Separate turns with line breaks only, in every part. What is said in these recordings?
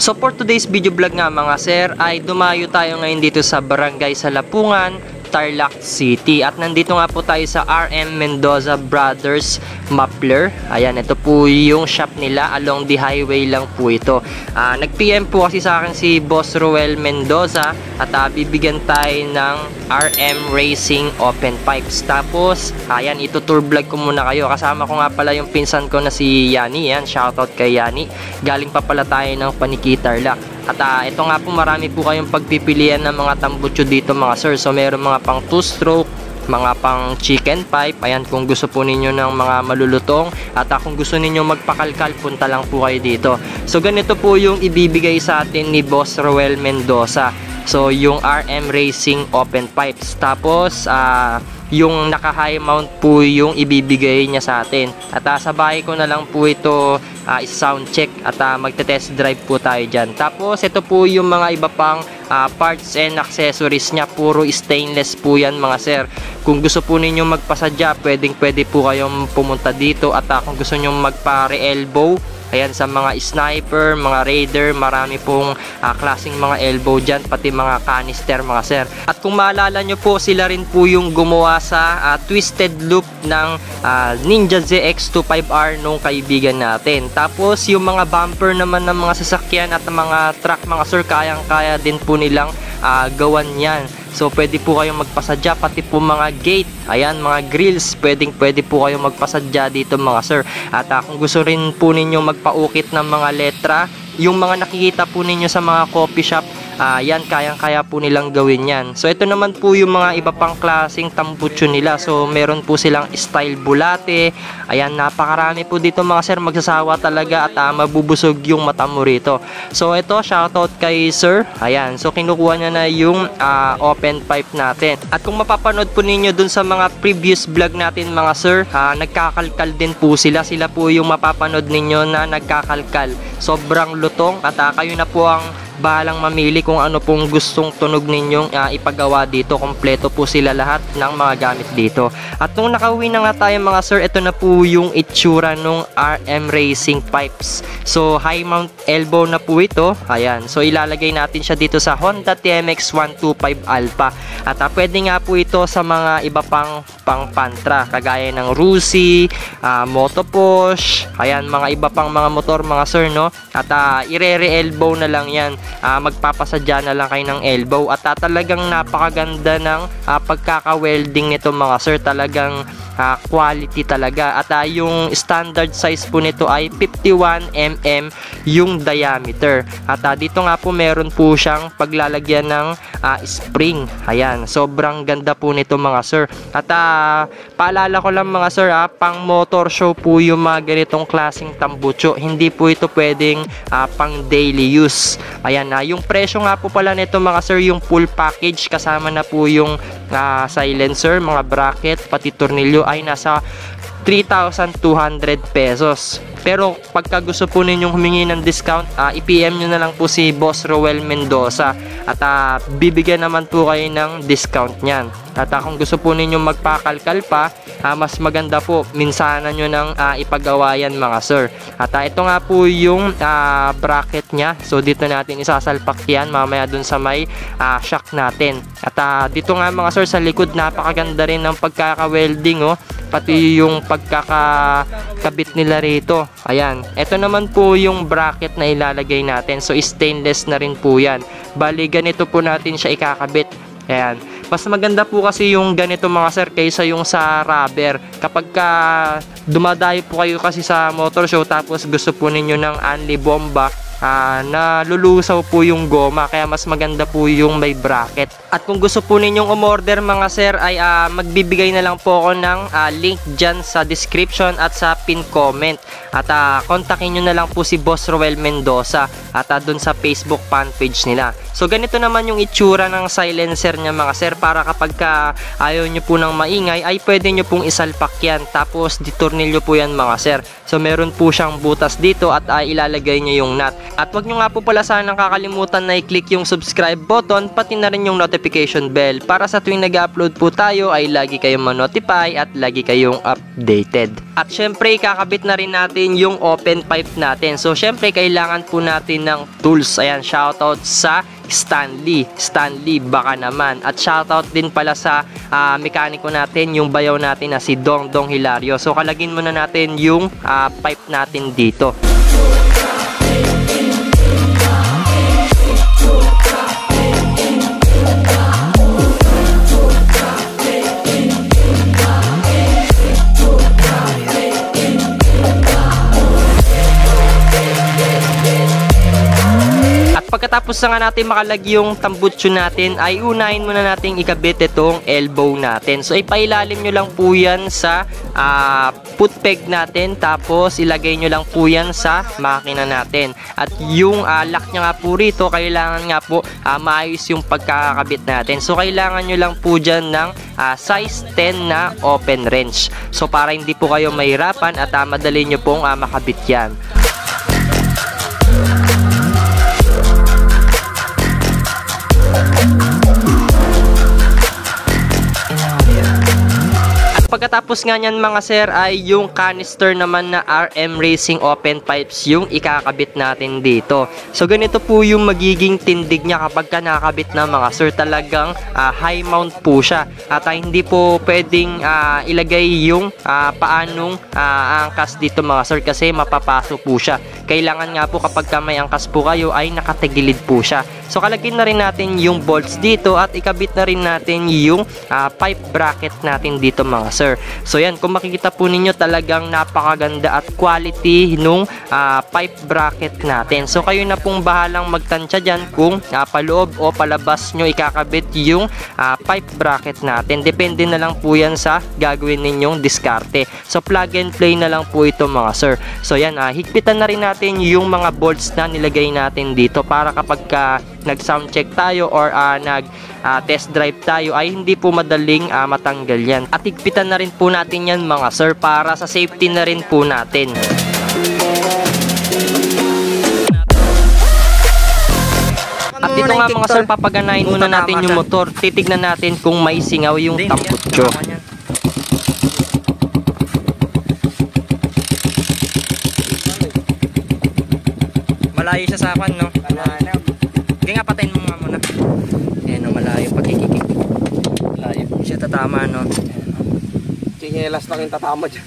So for today's video vlog nga mga sir, ay dumayo tayo ngayon dito sa Barangay Salapungan, Tarlac City. At nandito nga po tayo sa RM Mendoza Brothers Muffler. Ayan, ito po yung shop nila, along the highway lang po ito. Nag-PM po kasi sa akin si Boss Roel Mendoza at bibigyan tayo ng RM Racing Open Pipes. Tapos, ayan, ito-tour vlog ko muna kayo. Kasama ko nga pala yung pinsan ko na si Yani. Ayan, shoutout kay Yani. Galing pa pala tayo ng Paniki, Tarlac. At ito nga po, marami po kayong pagpipilian ng mga tambutso dito mga sir. So meron mga pang 2-stroke, mga pang chicken pipe. Ayan, kung gusto po ninyo ng mga malulutong at kung gusto ninyo magpakalkal, punta lang po kayo dito. So ganito po yung ibibigay sa atin ni Boss Roel Mendoza. So yung RM Racing Open Pipes. Tapos yung naka high mount po yung ibibigay niya sa atin. At sa bahay ko na lang po ito sound check at magte-test drive po tayo dyan. Tapos ito po yung mga iba pang parts and accessories niya. Puro stainless po yan mga sir. Kung gusto po ninyo magpasadya, pwede po kayong pumunta dito. At kung gusto nyo magpa-re-elbow, ayan, sa mga sniper, mga raider, marami pong klaseng mga elbow dyan, pati mga canister mga sir. At kung maalala nyo po, sila rin po yung gumawa sa twisted loop ng Ninja ZX25R nung kaibigan natin. Tapos yung mga bumper naman ng mga sasakyan at mga truck mga sir, kayang-kaya din po nilang gawan yan. So pwede po kayong magpasadya, pati po mga gate, ayan, mga grills, pwede po kayong magpasadya dito mga sir. At kung gusto rin po ninyo magpaukit ng mga letra, yung mga nakikita po ninyo sa mga coffee shop, yan, kayang-kaya po nilang gawin yan. So ito naman po yung mga iba pang klaseng tambutso nila. So meron po silang style bulate. Ayan, napakarami po dito mga sir, magsasawa talaga at mabubusog yung mata mo rito. So ito, shoutout kay sir. Ayan, so kinukuha niya na yung open pipe natin. At kung mapapanood po ninyo dun sa mga previous vlog natin mga sir, nagkakalkal din po sila. Sila po yung mapapanood ninyo na nagkakalkal. Sobrang lutong at kayo na po ang bahalang mamili kung ano pong gustong tunog ninyong ipagawa dito. Kompleto po sila lahat ng mga gamit dito. At nung nakauwi na nga tayo mga sir, ito na po yung itsura ng RM Racing Pipes. So high mount elbow na po ito. Ayan, so ilalagay natin siya dito sa Honda TMX 125 Alpha. At pwede nga po ito sa mga iba pang pantra, kagaya ng Rusi, Motoposh, ayan, mga iba pang mga motor mga sir, no? At ire-elbow na lang yan. Magpapasadya na lang kayo ng elbow. At talagang napakaganda ng pagkaka-welding nito mga sir. Talagang quality talaga. At yung standard size po nito ay 51 mm yung diameter. At dito nga po meron po siyang paglalagyan ng spring. Ayan, sobrang ganda po nito mga sir. At paalala ko lang mga sir, pang motor show po yung mga ganitong klaseng tambutso. Hindi po ito pwedeng pang daily use. Ayan, yung presyo nga po pala nito mga sir, yung full package kasama na po yung silencer, mga bracket, pati tornilyo, ay nasa 3,200 pesos. Pero pagka gusto po ninyong humingi ng discount, i-PM nyo na lang po si Boss Roel Mendoza at bibigyan naman po kayo ng discount nyan. At kung gusto po ninyong magpakalkal pa, mas maganda po, minsanan nyo ng ipagawa yan mga sir. At ito nga po yung bracket nya. So dito natin isasalpak yan mamaya dun sa may shock natin. At dito nga mga sir, sa likod napakaganda rin ng pagkaka-welding, oh. Pati yung pagkakakabit nila rito. Ayan, ito naman po yung bracket na ilalagay natin. So stainless na rin po yan. Bali ganito po natin siya ikakabit. Ayan, mas maganda po kasi yung ganito mga sir kaysa yung sa rubber. Kapag dumadayo po kayo kasi sa motor show tapos gusto po ninyo ng anli bomba, nalulusaw po yung goma, kaya mas maganda po yung may bracket. At kung gusto po ninyong umorder mga sir, ay magbibigay na lang po ako ng link dyan sa description at sa pin comment. At kontakin nyo na lang po si Boss Roel Mendoza at dun sa Facebook fan page nila. So ganito naman yung itsura ng silencer niya mga sir, para kapag ayaw nyo po ng maingay ay pwede nyo pong isalpak yan, tapos ditornilyo po yan mga sir. So meron po siyang butas dito at ilalagay nyo yung nut. At wag nyo nga po pala sanang kakalimutan na i-click yung subscribe button, pati na rin yung notification bell, para sa tuwing nag-upload po tayo ay lagi kayong ma-notify at lagi kayong updated. At syempre kakabit na rin natin yung open pipe natin. So syempre kailangan po natin ng tools. Ayan, shoutout sa Stanley, baka naman. At shoutout din pala sa mekaniko natin, yung bayaw natin na si Dongdong Hilario. So kalagin muna natin yung pipe natin dito. Pagkatapos na nga natin makalagay yung tambutso natin, ay unahin muna natin ikabit itong elbow natin. So ipailalim nyo lang po yan sa foot peg natin, tapos ilagay nyo lang po yan sa makina natin. At yung lock nya nga po rito, kailangan nga po maayos yung pagkakabit natin. So kailangan nyo lang po dyan ng size 10 na open wrench. So para hindi po kayo mahirapan at madali nyo pong makabit yan. Pagkatapos nga niyan mga sir ay yung canister naman na RM Racing Open Pipes yung ikakabit natin dito. So ganito po yung magiging tindig niya kapag ka nakakabit na mga sir. Talagang high mount po siya. At hindi po pwedeng ilagay yung paanong angkas dito mga sir kasi mapapaso po siya. Kailangan nga po kapag ka may angkas po kayo ay nakatagilid po siya. So kalagin na rin natin yung bolts dito at ikabit na rin natin yung pipe bracket natin dito mga sir. So yan, kung makikita po ninyo talagang napakaganda at quality nung pipe bracket natin. So kayo na pong bahalang magtansya dyan kung paloob o palabas nyo ikakabit yung pipe bracket natin. Depende na lang po yan sa gagawin ninyong diskarte. So plug and play na lang po ito mga sir. So yan, higpitan na rin natin yung mga bolts na nilagay natin dito para kapag nag sound check tayo or test drive tayo ay hindi po madaling matanggal yan. At higpitan na rin po natin yan mga sir para sa safety na rin po natin. At ito nga mga sir, papaganahin muna natin yung motor. Titignan natin kung may singaw yung tambutso. Malayo siya sa akin, no? Kaya nga patayin mo nga muna. Ayan, no, malayo pagkikikik. Malayo. Siya tatama, no?
Chinelas lang yung tatama dyan.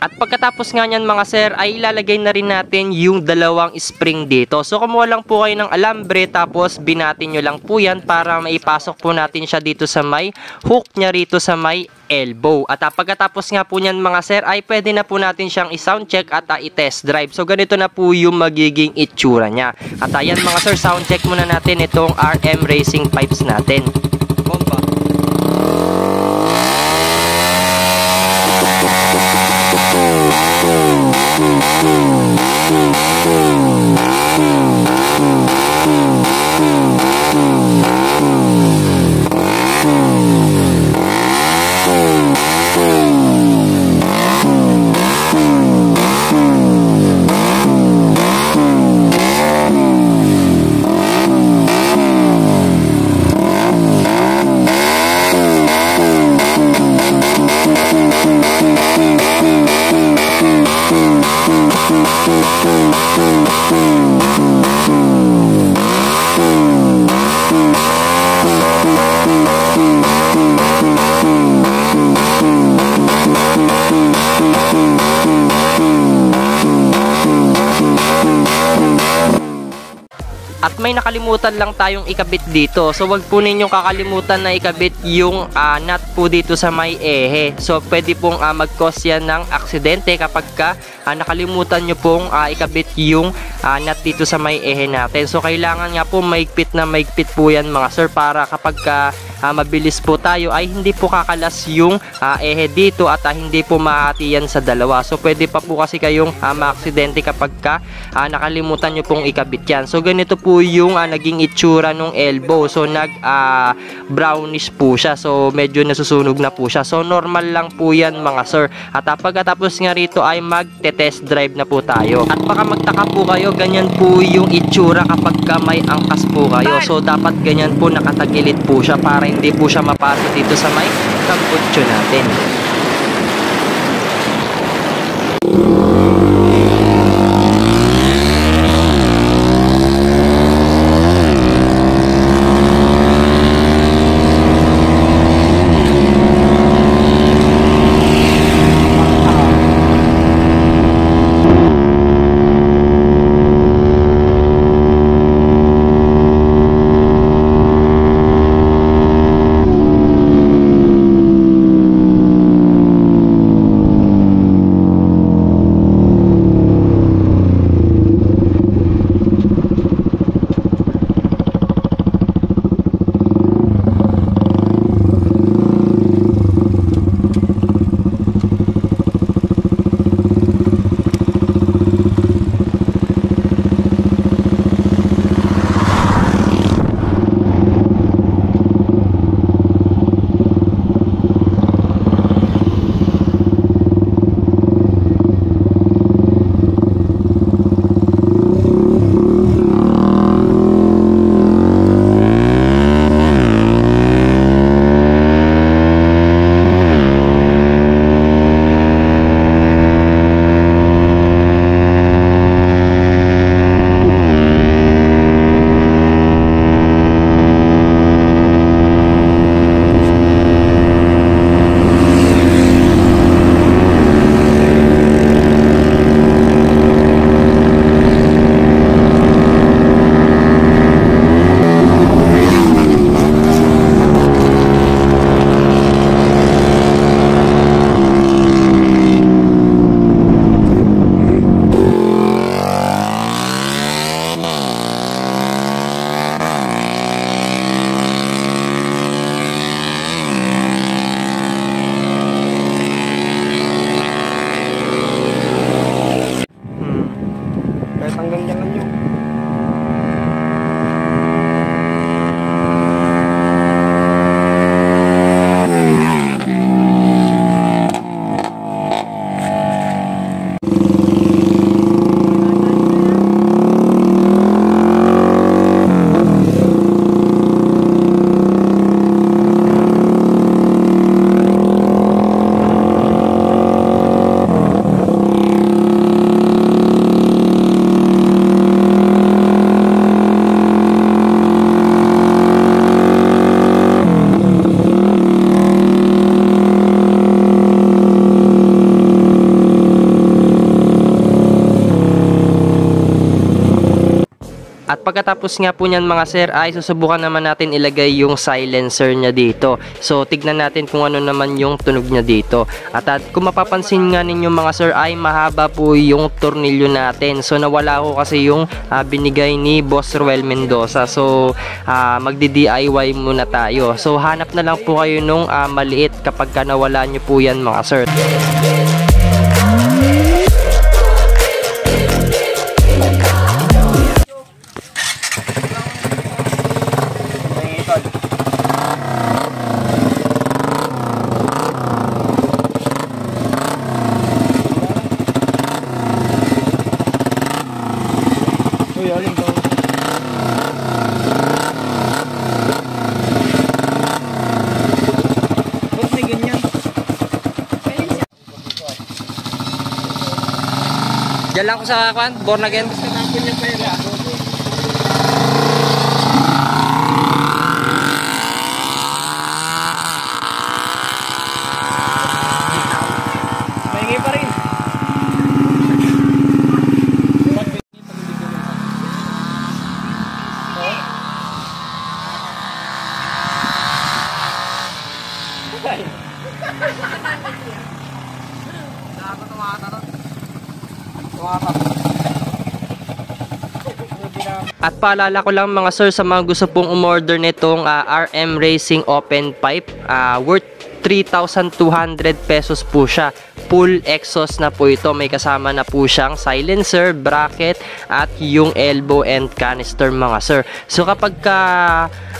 At pagkatapos nga nyan mga sir ay ilalagay na rin natin yung dalawang spring dito. So kumuha lang po kayo ng alambre tapos binatin nyo lang po yan para maipasok po natin siya dito sa may hook nya rito sa may elbow. At pagkatapos nga po nyan mga sir ay pwede na po natin siyang i-sound check at i-test drive. So ganito na po yung magiging itsura nya. At ayan mga sir, sound check muna natin itong RM Racing Pipes natin. Bomba. At may nakalimutan lang tayong ikabit dito. So wag po ninyong kakalimutan na ikabit yung nut po dito sa may ehe. So pwede pong mag-cause yan ng aksidente kapag nakalimutan nyo pong ikabit yung nut dito sa may ehe natin. So kailangan nga po maigpit na maigpit po yan mga sir para kapag mabilis po tayo ay hindi po kakalas yung ehe dito at hindi po mahati yan sa dalawa. So pwede pa po kasi kayong maaksidente kapag nakalimutan nyo pong ikabit yan. So ganito po yung naging itsura nung elbow. So nag brownish po siya. So medyo nasusunog na po siya. So normal lang po yan mga sir. At pagkatapos nga rito ay magte-test drive na po tayo. At baka magtaka po kayo, ganyan po yung itsura kapag may angkas po kayo. So dapat ganyan po, nakatagilid po siya para hindi po siya mapasok dito sa may tambutso natin. At pagkatapos nga po niyan mga sir ay susubukan naman natin ilagay yung silencer niya dito. So tignan natin kung ano naman yung tunog niya dito. At kung mapapansin nga ninyo mga sir ay mahaba po yung tornilyo natin. So nawala ko kasi yung binigay ni Boss Roel Mendoza. So magdi-DIY muna tayo. So hanap na lang po kayo nung maliit kapag nawala nyo po yan mga sir. Diyan lang ako sa born again.
Maingay pa rin.
At paalala ko lang mga sir sa mga gusto pong umorder nitong RM Racing Open Pipe, worth 3,200 pesos po siya. Full exhaust na po ito. May kasama na po siyang silencer, bracket, at yung elbow and canister mga sir. So kapag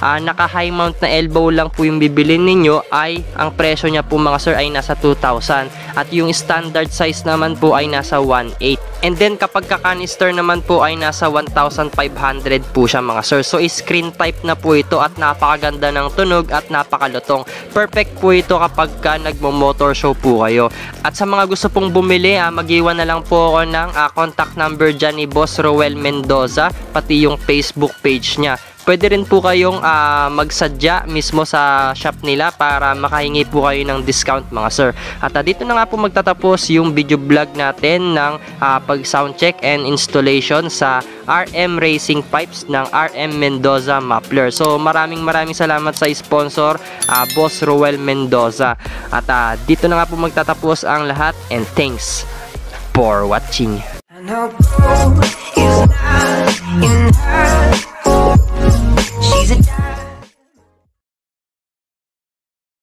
naka high mount na elbow lang po yung bibilin ninyo ay ang presyo niya po mga sir ay nasa 2,000. At yung standard size naman po ay nasa 1.8. And then kapag ka-canister naman po ay nasa 1,500 po siya mga sir. So screen type na po ito at napakaganda ng tunog at napakalutong. Perfect po ito kapag nagmo-motor show po kayo. At sa mga gusto pong bumili, mag-iwan na lang po ako ng contact number dyan ni Boss Roel Mendoza, pati yung Facebook page niya. Pwede rin po kayong magsadya mismo sa shop nila para makahingi po kayo ng discount mga sir. At dito na nga po magtatapos yung video vlog natin ng pag sound check and installation sa RM Racing Pipes ng RM Mendoza Muffler. So maraming salamat sa sponsor, Boss Roel Mendoza. At dito na nga po magtatapos ang lahat, and thanks for watching.